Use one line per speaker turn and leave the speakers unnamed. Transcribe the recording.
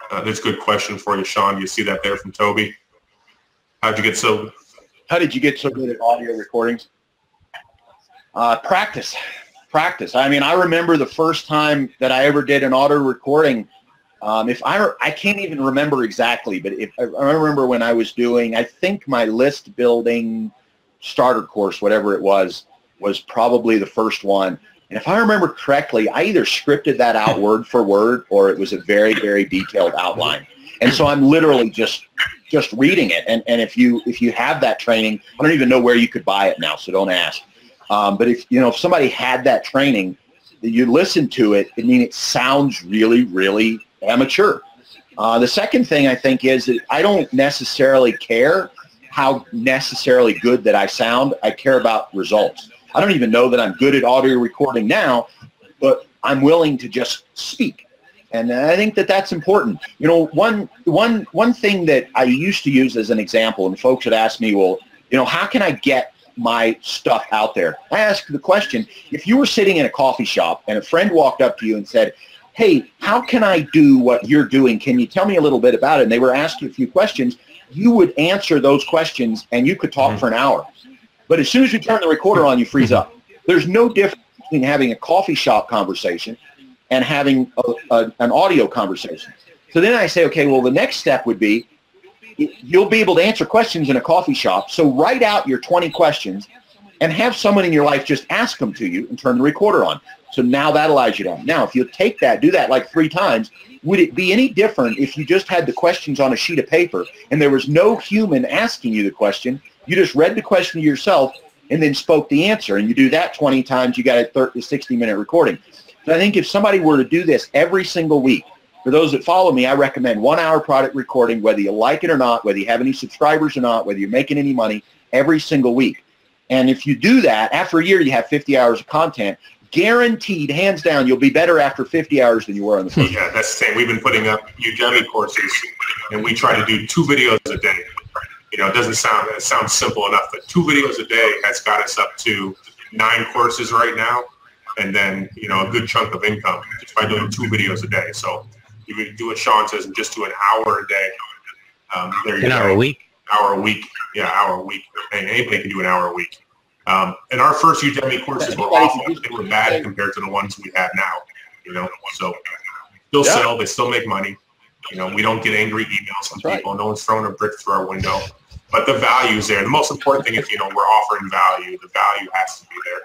That's a good question for you, Sean. You see that there from Toby? How did you get so
good at audio recordings? Practice. I mean, I remember the first time that I ever did an audio recording. I can't even remember exactly, but I remember when I was doing, I think my list building starter course, whatever it was probably the first one. And if I remember correctly, I either scripted that out word for word, or it was a very, very detailed outline. And so I'm literally just reading it. And if you have that training, I don't even know where you could buy it now, so don't ask. But if somebody had that training, you listen to it, I mean, it sounds really, really amateur. The second thing I think is that I don't necessarily care how necessarily good that I sound. I care about results. I don't even know that I'm good at audio recording now, but I'm willing to just speak. And I think that that's important. One thing that I used to use as an example, and folks would ask me, well, how can I get my stuff out there? I ask the question, if you were sitting in a coffee shop and a friend walked up to you and said, hey, how can I do what you're doing? Can you tell me a little bit about it? And they were asking a few questions. You would answer those questions and you could talk for an hour. But as soon as you turn the recorder on, you freeze up. There's no difference between having a coffee shop conversation and having an audio conversation. So then I say, okay, well, the next step would be you'll be able to answer questions in a coffee shop. So write out your 20 questions and have someone in your life just ask them to you and turn the recorder on. So now that allows you to. Now, if you take that, do that like 3 times, would it be any different if you just had the questions on a sheet of paper and there was no human asking you the question? You just read the question to yourself and then spoke the answer. And you do that 20 times, you got a 60-minute recording. So I think if somebody were to do this every single week, for those that follow me, I recommend 1-hour product recording, whether you like it or not, whether you have any subscribers or not, whether you're making any money, every single week. And if you do that, after a year, you have 50 hours of content. Guaranteed, hands down, you'll be better after 50 hours than you were on the first.
Yeah, that's the same. We've been putting up Udemy courses, and we try to do 2 videos a day. It sounds simple enough, but 2 videos a day has got us up to 9 courses right now, and then, a good chunk of income just by doing 2 videos a day. So you would do what Sean says and just do an hour a day. There you go.
An hour a week?
Hour a week. Yeah, hour a week. And anybody can do an hour a week. And our first Udemy courses were awful. They were bad compared to the ones we have now, So still sell. They still make money. We don't get angry emails from people. No one's throwing a brick through our window. But the value's there. The most important thing is, we're offering value. The value has to be there.